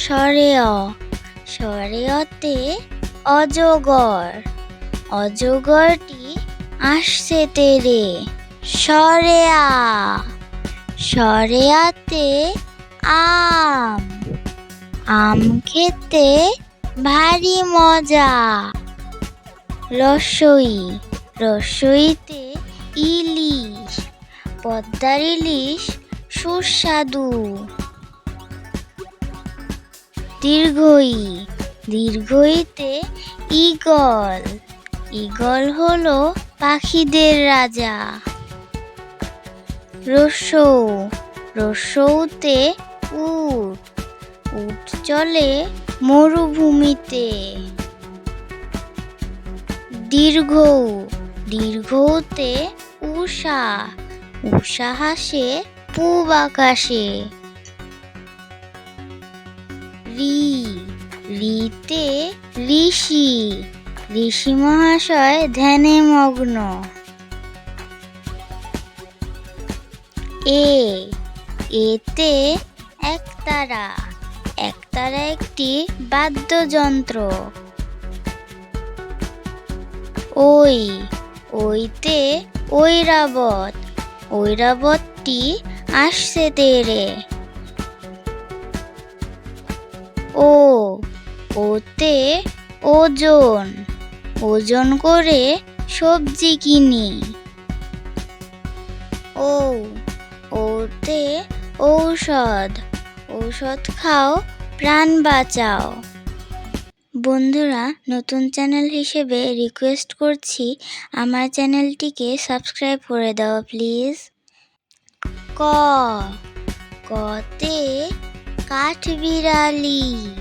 স্বরে অ, স্বরে অতে অজগর, অজগরটি আসছে তেরে। স্বরে আ, স্বরে আতে আম, আম খেতে ভারী মজা। রসই, রসইতে ইলিশ, পদ্মার ইলিশ সুস্বাদু। দীর্ঘই, দীর্ঘইতে ঈগল, ঈগল হলো পাখিদের রাজা। রসৌ, রসৌতে উট, উট চলে মরুভূমিতে। দীর্ঘৌ, দীর্ঘৌতে উষা, উষা হাসে পূব আকাশে। ঋ, ঋতে ঋষি, ঋষি মহাশয় ধ্যানে মগ্ন। এ, এতে একতারা, একতারা একটি বাদ্যযন্ত্র। ওই, ওইতে ঐরাবত, ঐরাবতটি আসছে তেরে। ও, ওতে ওজন, ওজন করে সবজি কিনি। ও, ওতে ঔষধ, ঔষধ খাও প্রাণ বাঁচাও। বন্ধুরা, নতুন চ্যানেল হিসেবে রিকোয়েস্ট করছি আমার চ্যানেলটিকে সাবস্ক্রাইব করে দাও প্লিজ। ক, কতে কাঠবিড়ালি,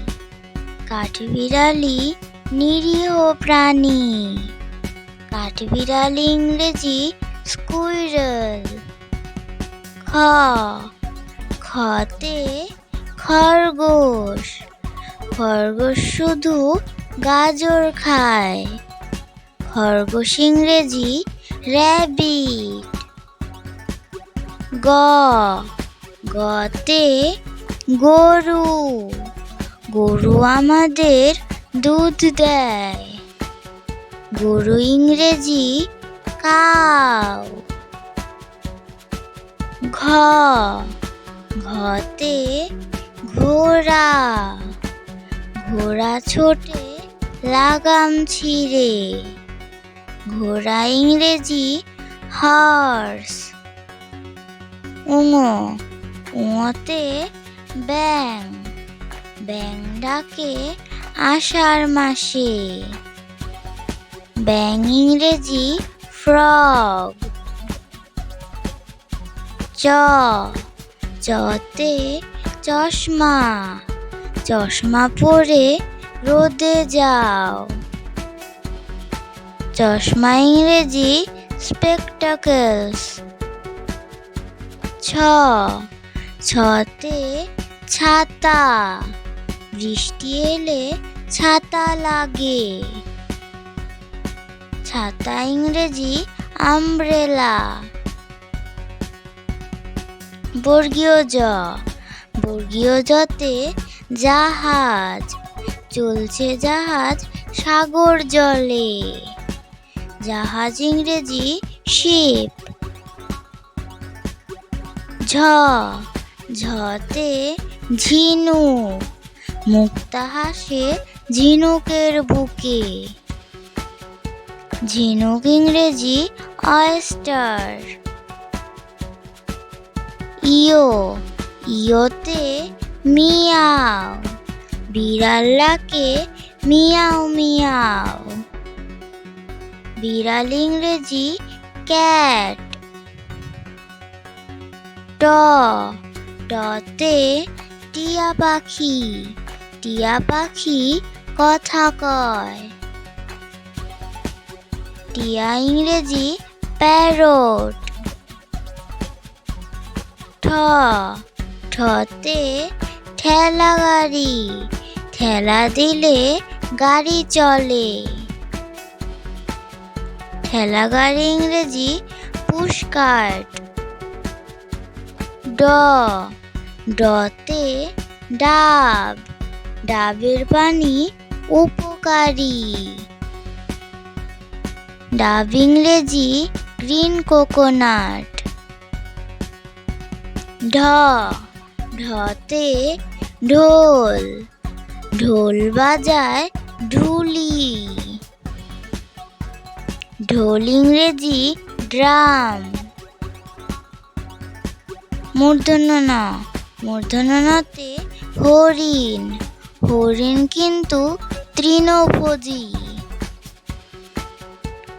কাঠবিড়ালি নিরীহ প্রাণী। কাঠবিড়ালি ইংরেজি স্কুইরেল। খ, খতে খরগোশ, খরগোশ শুধু গাজর খায়। খরগোশ ইংরেজি র্যাবিট। গ, গতে গরু, গরু আমাদের দুধ দেয়। গরু ইংরেজি কাউ। ঘ, ঘতে ঘোড়া, ঘোড়া ছোটে লাগাম ছিঁড়ে। ঘোড়া ইংরেজি হর্স। উঙ, উঙতে ব্যাং, ব্যাং ডাকে আষাঢ় মাসে। ব্যাং ইংরেজি ফ্রগ। চ, চতে চশমা, চশমা পরে রোদে যাও। চশমা ইংরেজি স্পেকটাকলস। ছ, ছতে ছাতা, বৃষ্টি এলে ছাতা লাগে। ছাতা ইংরেজি আমব্রেলা। বর্গীয় জ, বর্গীয় জতে জাহাজ, চলছে জাহাজ সাগর জলে। জাহাজ ইংরেজি শিপ। ঝ, ঝতে ঝিনুক, মুক্তা হাসে ঝিনুকের বুকে। ঝিনুক ইংরেজি অয়েস্টার। ইয়ো, ইয়োতে মিয়াও, বিড়াল ডাকে মিয়াও মিয়াও। বিড়াল ইংরেজি ক্যাট। ট, টতে টিয়া পাখি, টিয়া পাখি কথা কয়। টিয়া ইংরেজি প্যারট। ঠ, ঠতে ঠেলা গাড়ি, ঠেলা দিলে গাড়ি চলে। ঠেলা গাড়ি ইংরেজি পুশকার্ট। ড, ডতে ডাব, ডাবের পানি উপকারী। ডাব ইংরেজি গ্রিন কোকোনাট। ঢ ঢতে ঢোল, ঢোল বাজায় ঢুলি। ঢোল ইংরেজি ড্রাম। মূর্ধন্য ন, মূর্ধন্য নতে হরিণ, হরিণ কিন্তু তৃণভোজী।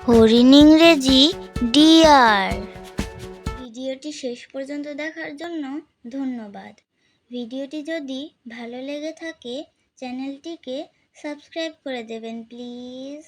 হরিণ ইংরেজি ডিয়ার। ভিডিওটি শেষ পর্যন্ত দেখার জন্য ধন্যবাদ। ভিডিওটি যদি ভালো লেগে থাকে চ্যানেলটিকে সাবস্ক্রাইব করে দেবেন প্লিজ।